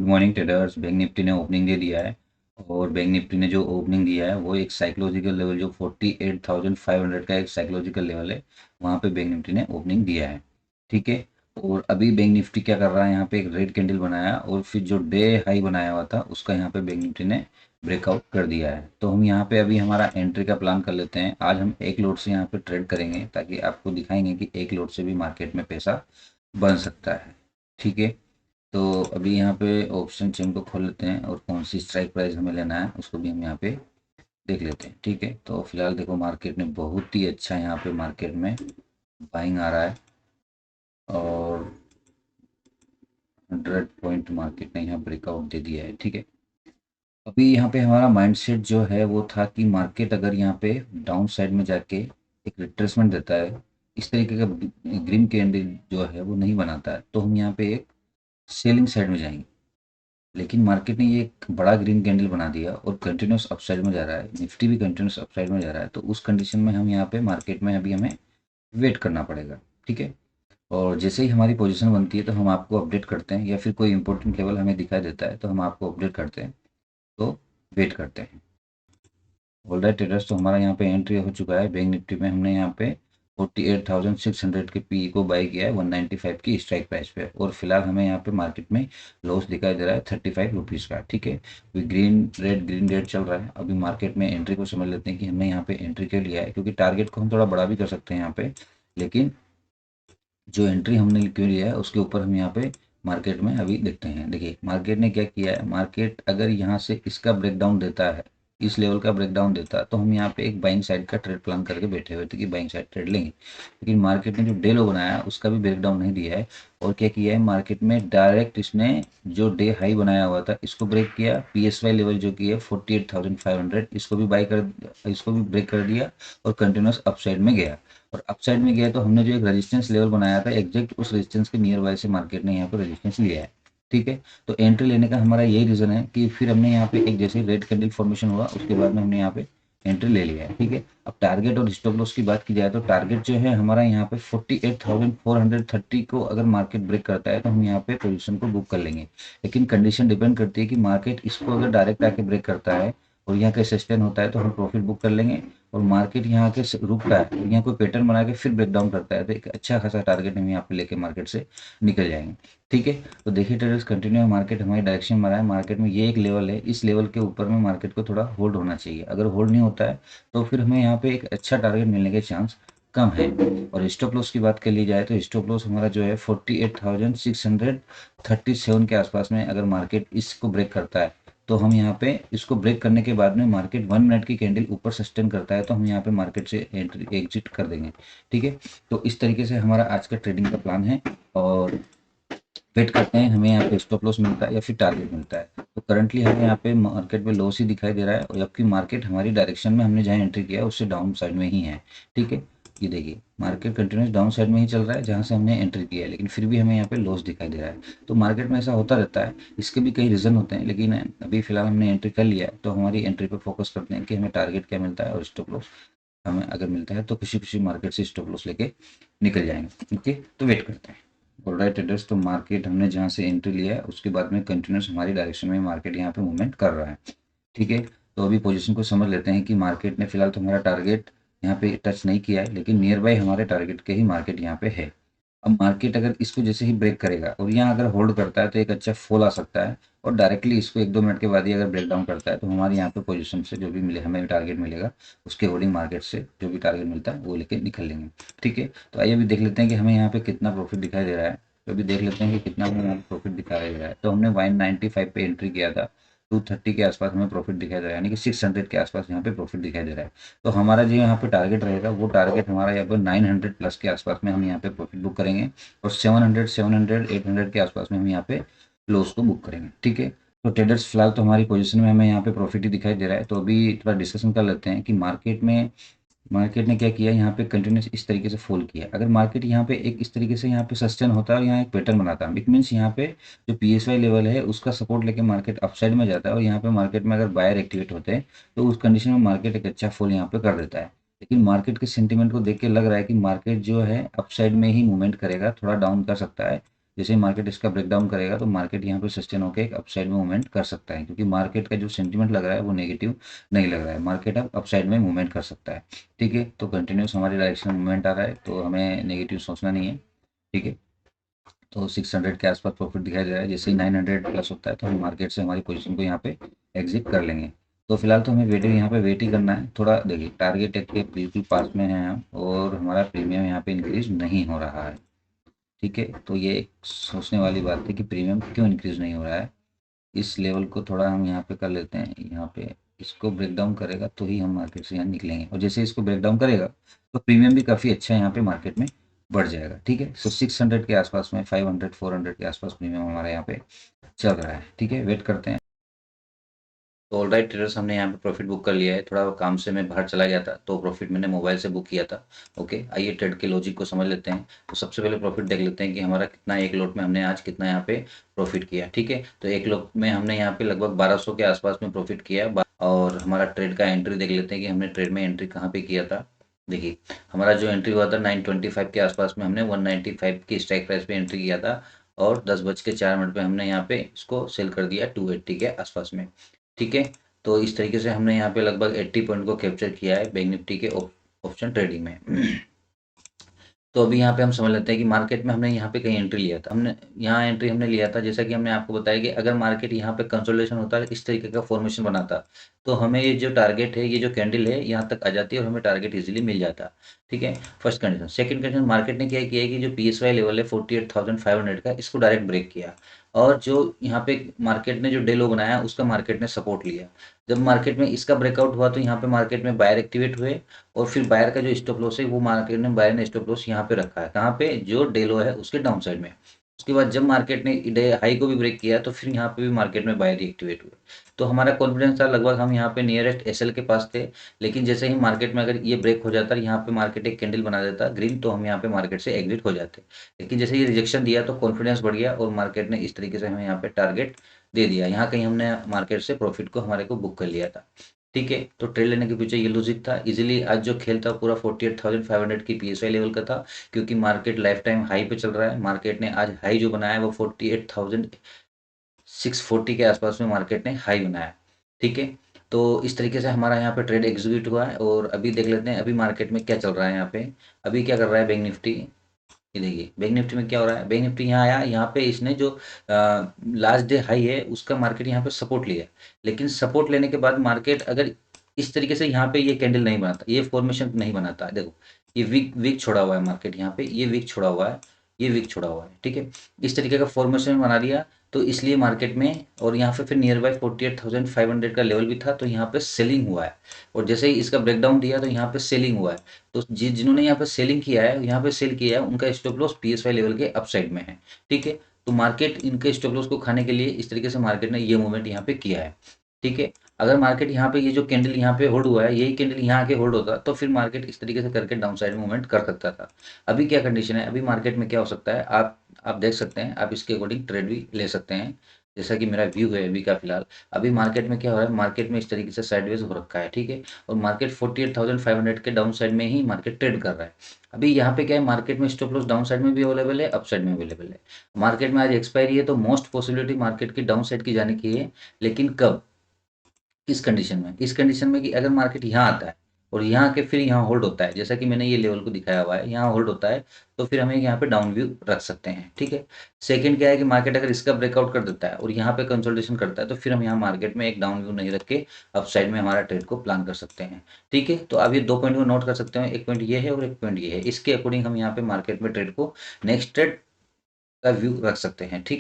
Morning traders. Bank Nifty ने opening दे दिया है और बैंक निफ्टी ने जो ओपनिंग दिया है वो एक साइकोलॉजिकल लेवल जो 48,500 का एक साइकोलॉजिकल लेवल है, वहाँ पे बैंक निफ्टी ने ओपनिंग दिया है। ठीक है। और अभी बैंक निफ्टी क्या कर रहा है, यहाँ पे एक रेड कैंडल बनाया और फिर जो डे हाई बनाया हुआ था उसका यहाँ पे बैंक निफ्टी ने ब्रेकआउट कर दिया है। तो हम यहाँ पे अभी हमारा एंट्री का प्लान कर लेते हैं। आज हम एक लोट से यहाँ पे ट्रेड करेंगे ताकि आपको दिखाएंगे कि एक लोट से भी मार्केट में पैसा बन सकता है। ठीक है। तो अभी यहाँ पे ऑप्शन चेन को खोल लेते हैं और कौन सी स्ट्राइक प्राइस हमें लेना है उसको भी हम यहाँ पे देख लेते हैं। ठीक है। तो फिलहाल देखो मार्केट में बहुत ही अच्छा यहाँ पे मार्केट में बाइंग आ रहा है और 100 पॉइंट मार्केट ने यहाँ ब्रेकआउट दे दिया है। ठीक है। अभी यहाँ पे हमारा माइंडसेट जो है वो था कि मार्केट अगर यहाँ पे डाउन साइड में जाके एक रिट्रेसमेंट देता है, इस तरीके का ग्रीन कैंडल जो है वो नहीं बनाता है, तो हम यहाँ पे एक सेलिंग साइड में जाएंगे। लेकिन मार्केट ने ये एक बड़ा ग्रीन कैंडल बना दिया और कंटिन्यूस अपसाइड में जा रहा है, निफ्टी भी कंटिन्यूस अपसाइड में जा रहा है, तो उस कंडीशन में हम यहाँ पे मार्केट में अभी हमें वेट करना पड़ेगा। ठीक है। और जैसे ही हमारी पोजीशन बनती है तो हम आपको अपडेट करते हैं, या फिर कोई इंपॉर्टेंट लेवल हमें दिखाई देता है तो हम आपको अपडेट करते हैं। तो वेट करते हैं। ऑल राइट ट्रेडर्स, तो हमारा यहाँ पे एंट्री हो चुका है। बैंक निफ्टी में हमने यहाँ पे 48,600 के पी को बाई किया है 195 की स्ट्राइक प्राइस पे, और फिलहाल हमें यहाँ पे मार्केट में लॉस दिखाई दे रहा है 35 रुपीज़ का। ठीक है। अभी ग्रीन रेड चल रहा है। अभी मार्केट में एंट्री को समझ लेते हैं कि हमने यहाँ पे एंट्री क्यों लिया है, क्योंकि टारगेट को हम थोड़ा बड़ा भी कर सकते हैं यहाँ पे, लेकिन जो एंट्री हमने क्यों लिया है उसके ऊपर हम यहाँ पे मार्केट में अभी देखते हैं। देखिए मार्केट ने क्या किया है, मार्केट अगर यहाँ से इसका ब्रेकडाउन देता है, इस लेवल का ब्रेकडाउन देता है, तो हम यहाँ पे एक बाइंग साइड का ट्रेड प्लान करके बैठे हुए थे कि बाइंग साइड ट्रेड लेंगे। लेकिन मार्केट ने जो डे लो बनाया है उसका भी ब्रेकडाउन नहीं दिया है, और क्या किया है मार्केट में डायरेक्ट इसने जो डे हाई बनाया हुआ था इसको ब्रेक किया। पीएसवाई लेवल जो कि है 48,500, इसको भी इसको भी ब्रेक कर दिया और कंटिन्यूस अपसाइड में गया। और अपसाइड में गया तो हमने जो एक रेजिस्टेंस लेवल बनाया था एग्जैक्ट उस रेजिस्टेंस के नियर बाय से मार्केट ने यहाँ पे रेजिस्टेंस लिया है। ठीक है। तो एंट्री लेने का हमारा यही रीज़न है कि फिर हमने यहाँ पे एक जैसे रेड कैंडल फॉर्मेशन हुआ उसके बाद में हमने यहाँ पे एंट्री ले लिया है। ठीक है। अब टारगेट और स्टॉप लॉस की बात की जाए तो टारगेट जो है हमारा यहाँ पे 48,430 को अगर मार्केट ब्रेक करता है तो हम यहाँ पे पोजीशन को बुक कर लेंगे। लेकिन कंडीशन डिपेंड करती है कि मार्केट इसको अगर डायरेक्ट आके ब्रेक करता है और यहाँ का सस्टेन होता है तो हम प्रॉफिट बुक कर लेंगे, और मार्केट यहाँ के रुकता है और यहाँ कोई पैटर्न बना के फिर ब्रेकडाउन करता है तो एक अच्छा खासा टारगेट हम यहाँ पे लेके मार्केट से निकल जाएंगे। ठीक है। तो देखिए ट्रेडर्स, कंटिन्यू मार्केट हमारी डायरेक्शन में रहा है। मार्केट में ये एक लेवल है, इस लेवल के ऊपर में मार्केट को थोड़ा होल्ड होना चाहिए। अगर होल्ड नहीं होता है तो फिर हमें यहाँ पे एक अच्छा टारगेट मिलने के चांस कम है। और स्टॉप लॉस की बात कर ली जाए तो स्टॉप लॉस हमारा जो है 48,637 के आसपास में अगर मार्केट इसको ब्रेक करता है तो हम यहाँ पे इसको ब्रेक करने के बाद में मार्केट 1 मिनट की कैंडल ऊपर सस्टेन करता है तो हम यहाँ पे मार्केट से एंट्री एग्जिट कर देंगे। ठीक है। तो इस तरीके से हमारा आज का ट्रेडिंग का प्लान है, और वेट करते हैं हमें यहाँ पे स्टॉप लॉस मिलता है या फिर टारगेट मिलता है। तो करंटली हमें यहाँ पे मार्केट में लॉस ही दिखाई दे रहा है, और जबकि मार्केट हमारी डायरेक्शन में हमने जहाँ एंट्री किया है उससे डाउन साइड में ही है। ठीक है। ये देखिए मार्केट कंटिन्यूस डाउन साइड में ही चल रहा है जहाँ से हमने एंट्री किया है, लेकिन फिर भी हमें यहाँ पे लॉस दिखाई दे रहा है। तो मार्केट में ऐसा होता रहता है, इसके भी कई रीज़न होते हैं, लेकिन अभी फिलहाल हमने एंट्री कर लिया है तो हमारी एंट्री पर फोकस करते हैं कि हमें टारगेट क्या मिलता है और स्टॉप लॉस हमें अगर मिलता है तो खुशी खुशी मार्केट से स्टॉप लॉस लेके निकल जाएंगे। ओके। तो वेट करते हैं। ऑलराइट ट्रेडर्स, तो मार्केट हमने जहाँ से एंट्री लिया है उसके बाद में कंटिन्यूस हमारी डायरेक्शन में मार्केट यहाँ पे मूवमेंट कर रहा है। ठीक है। तो अभी पोजीशन को समझ लेते हैं कि मार्केट ने फिलहाल तो हमारा टारगेट यहाँ पे टच नहीं किया है, लेकिन नियर बाय हमारे टारगेट के ही मार्केट यहाँ पे है। अब मार्केट अगर इसको जैसे ही ब्रेक करेगा और यहाँ अगर होल्ड करता है तो एक अच्छा फॉल आ सकता है, और डायरेक्टली इसको 1-2 मिनट के बाद ही अगर ब्रेक डाउन करता है तो हमारे यहाँ पे पोजीशन से जो भी मिले हमें टारगेट मिलेगा उसके होल्डिंग मार्केट से जो भी टारगेट मिलता है वो लेके निकल लेंगे। ठीक है। तो आइए अभी देख लेते हैं कि हमें यहाँ पे कितना प्रॉफिट दिखाई दे रहा है। तो अभी देख लेते हैं कि कितना हमें यहाँ प्रॉफिट दिखाई दे रहा है। तो हमने 195 पे एंट्री किया था, 230 के आसपास हमें प्रॉफिट दिखाई दे रहा है, यानी कि 600 के आसपास यहाँ पे प्रॉफिट दिखाई दे रहा है। तो हमारा जो यहाँ पे टारगेट रहेगा वो टारगेट हमारा यहाँ पे 900 प्लस के आसपास में हम यहाँ पे प्रॉफिट बुक करेंगे, और 800 के आसपास में हम यहाँ पे लॉस को बुक करेंगे। ठीक है। तो ट्रेडर्स फिलहाल तो हमारी पोजीशन में हमें यहाँ पे प्रॉफिट ही दिखाई दे रहा है। तो अभी थोड़ा डिस्कशन कर लेते हैं कि मार्केट ने क्या किया, यहाँ पे कंटिन्यूस इस तरीके से फॉल किया। अगर मार्केट यहाँ पे एक इस तरीके से यहाँ पे सस्टेन होता है और यहाँ एक पैटर्न बनाता है, इट मीन्स यहाँ पे जो पीएसवाई लेवल है उसका सपोर्ट लेके मार्केट अपसाइड में जाता है, और यहाँ पे मार्केट में अगर बायर एक्टिवेट होते हैं तो उस कंडीशन में मार्केट एक अच्छा फॉल यहाँ पे कर देता है। लेकिन मार्केट के सेंटीमेंट को देख के लग रहा है कि मार्केट जो है अपसाइड में ही मूवमेंट करेगा, थोड़ा डाउन कर सकता है जैसे मार्केट इसका ब्रेकडाउन करेगा तो मार्केट यहाँ पे सस्टेन होकर एक अपसाइड में मूवमेंट कर सकता है, क्योंकि मार्केट का जो सेंटीमेंट लग रहा है वो नेगेटिव नहीं लग रहा है, मार्केट अब अपसाइड में मूवमेंट कर सकता है। ठीक है, तो कंटिन्यूस हमारी डायरेक्शन में मूवमेंट आ रहा है, तो हमें नेगेटिव सोचना नहीं है। ठीक है, तो 600 के आसपास प्रॉफिट दिखाई दे रहा है, जैसे ही 900 प्लस होता है तो हम मार्केट से हमारी पोजीशन को यहाँ पे एग्जिट कर लेंगे। तो फिलहाल तो हमें यहाँ पे वेट ही करना है थोड़ा। देखिए टारगेट एक के बिल्कुल पास में है हम, और हमारा प्रीमियम यहाँ पे इंक्रीज नहीं हो रहा है। ठीक है, तो ये एक सोचने वाली बात है कि प्रीमियम क्यों इंक्रीज नहीं हो रहा है। इस लेवल को थोड़ा हम यहाँ पे कर लेते हैं, यहाँ पे इसको ब्रेक डाउन करेगा तो ही हम मार्केट से यहाँ निकलेंगे, और जैसे इसको ब्रेक डाउन करेगा तो प्रीमियम भी काफ़ी अच्छा यहाँ पे मार्केट में बढ़ जाएगा। ठीक है, सो 600 के आसपास में 500 400 के आसपास प्रीमियम हमारा यहाँ पे चल रहा है। ठीक है, वेट करते हैं। तो ऑल राइट ट्रेडर्स, हमने यहाँ पे प्रॉफिट बुक कर लिया है। थोड़ा काम से मैं बाहर चला गया था तो प्रॉफिट मैंने मोबाइल से बुक किया था। ओके, आइए ट्रेड के लॉजिक को समझ लेते हैं। तो सबसे पहले प्रॉफिट देख लेते हैं कि हमारा कितना एक लोट में हमने आज कितना यहाँ पे प्रॉफिट किया। ठीक है, तो एक लोट में हमने यहाँ पे लगभग 1200 के आसपास में प्रॉफिट किया। और हमारा ट्रेड का एंट्री देख लेते हैं कि हमने ट्रेड में एंट्री कहाँ पे किया था। देखिए हमारा जो एंट्री हुआ था 925 के आसपास में, हमने 195 की स्ट्राइक प्राइस पे एंट्री किया था, और 10:04 पे हमने यहाँ पे इसको सेल कर दिया 280 के आसपास में। ठीक है, तो इस तरीके से हमने यहाँ पे लगभग 80 पॉइंट को कैप्चर किया है बैंक निफ्टी के ऑप्शन ट्रेडिंग में। तो अभी यहाँ पे हम समझ लेते हैं कि मार्केट में हमने यहाँ पे कहीं एंट्री लिया था। हमने यहाँ एंट्री हमने लिया था, जैसा कि हमने आपको बताया कि अगर मार्केट यहाँ पे कंसोलिडेशन होता है, इस तरीके का फॉर्मेशन बनाता, तो हमें ये जो टारगेट है, ये जो कैंडल है यहाँ तक आ जाती है और हमें टारगेट इजीली मिल जाता। ठीक है, first condition. Second condition, market ने क्या किया है कि जो PSY लेवल है 48,500 का, इसको डायरेक्ट ब्रेक किया, और जो यहाँ पे मार्केट ने जो डे लो बनाया उसका मार्केट ने सपोर्ट लिया। जब मार्केट में इसका ब्रेकआउट हुआ तो यहाँ पे मार्केट में बायर एक्टिवेट हुए, और फिर बायर का जो स्टॉप लॉस है वो मार्केट ने बायर ने स्टॉप लॉस यहाँ पे रखा है, कहाँ पे, जो डे लो है उसके डाउन साइड में। उसके बाद जब मार्केट ने डे हाई को भी ब्रेक किया तो फिर यहाँ पे भी मार्केट में बायर एक्टिवेट हुए। तो हमारा कॉन्फिडेंस था लगभग हम यहाँ पे नियरेस्ट SL के पास थे। लेकिन जैसे ही मार्केट में अगर ये ब्रेक हो जाता, यहाँ पे मार्केट एक कैंडल बना देता ग्रीन, तो हम यहाँ पे मार्केट से एग्जिट हो जाते। लेकिन जैसे ये रिजेक्शन दिया तो कॉन्फिडेंस बढ़ गया, और मार्केट ने इस तरीके से हमें यहाँ पे टारगेट दे दिया। यहाँ कहीं हमने मार्केट से प्रॉफिट को हमारे को बुक कर लिया था। ठीक है, तो ट्रेड लेने के पीछे ये लॉजिक था। इजीली आज जो खेल था पूरा 48,500 की PSY लेवल का था, क्योंकि मार्केट लाइफ टाइम हाई पे चल रहा है। मार्केट ने आज हाई जो बनाया है वो 48,640 के आसपास में मार्केट ने हाई बनाया। ठीक है, तो इस तरीके से हमारा यहाँ पे ट्रेड एग्जीक्यूट हुआ है। और अभी देख लेते हैं अभी मार्केट में क्या चल रहा है। यहाँ पे अभी क्या कर रहा है बैंक निफ्टी। ये देखिए बैंक निफ्टी में क्या हो रहा है। बैंक निफ्टी यहाँ आया, यहाँ पे इसने जो लास्ट डे हाई है उसका मार्केट यहाँ पे सपोर्ट लिया। लेकिन सपोर्ट लेने के बाद मार्केट अगर इस तरीके से यहाँ पे ये कैंडल नहीं बनाता, ये फॉर्मेशन नहीं बनाता, देखो ये वीक वीक छोड़ा हुआ है मार्केट, यहाँ पे ये वीक छोड़ा हुआ है, ये वीक छोड़ा हुआ है। ठीक है, इस तरीके का फॉर्मेशन बना दिया, तो इसलिए मार्केट में, और यहाँ पे फिर नियर बाय 48,500 का लेवल भी था, तो यहाँ पे सेलिंग हुआ है। और जैसे ही इसका ब्रेकडाउन दिया तो यहाँ पे सेलिंग हुआ है। तो जिन्होंने यहाँ पे सेलिंग किया है, यहाँ पे सेल किया है, उनका स्टॉप लॉस PSY लेवल के अपसाइड में है। ठीक है, तो मार्केट इनके स्टॉप लॉस को खाने के लिए इस तरीके से मार्केट ने ये मूवमेंट यहाँ पे किया है। ठीक है, अगर मार्केट यहाँ पे ये जो कैंडल यहाँ पे होल्ड हुआ है, यही कैंडल यहाँ आके होल्ड होता तो फिर मार्केट इस तरीके से करके डाउन साइड मूवमेंट कर सकता था। अभी क्या कंडीशन है, अभी मार्केट में क्या हो सकता है, आप देख सकते हैं, आप इसके अकॉर्डिंग ट्रेड भी ले सकते हैं, जैसा कि मेरा व्यू है अभी का फिलहाल। अभी मार्केट में क्या हो रहा है, मार्केट में इस तरीके से साइडवेज हो रखा है। ठीक है, और मार्केट 48,500 के डाउन साइड में ही मार्केट ट्रेड कर रहा है। अभी यहाँ पे क्या है, मार्केट में स्टॉप लॉस डाउन साइड में भी अवेलेबल है, अप साइड में अवेलेबल है। मार्केट में आज एक्सपायरी है, तो मोस्ट पॉसिबिलिटी मार्केट की डाउन साइड की जाने की है। लेकिन कब, किस कंडीशन में, इस कंडीशन में कि अगर मार्केट यहाँ आता है और यहाँ के फिर यहाँ होल्ड होता है, जैसा कि मैंने ये लेवल को दिखाया हुआ है, यहाँ होल्ड होता है, तो फिर हमें यहाँ पे डाउन व्यू रख सकते हैं। ठीक है, सेकंड क्या है कि मार्केट अगर इसका ब्रेकआउट कर देता है और यहाँ पे कंसोलिडेशन करता है, तो फिर हम यहाँ मार्केट में एक डाउन व्यू नहीं रख के अप साइड में हमारा ट्रेड को प्लान कर सकते हैं। ठीक है, तो अब ये 2 पॉइंट को नोट कर सकते हैं, एक पॉइंट ये है और एक पॉइंट ये है। इसके अकॉर्डिंग हम यहाँ पे मार्केट में ट्रेड को, नेक्स्ट ट्रेड का व्यू रख सकते हैं। ठीक है।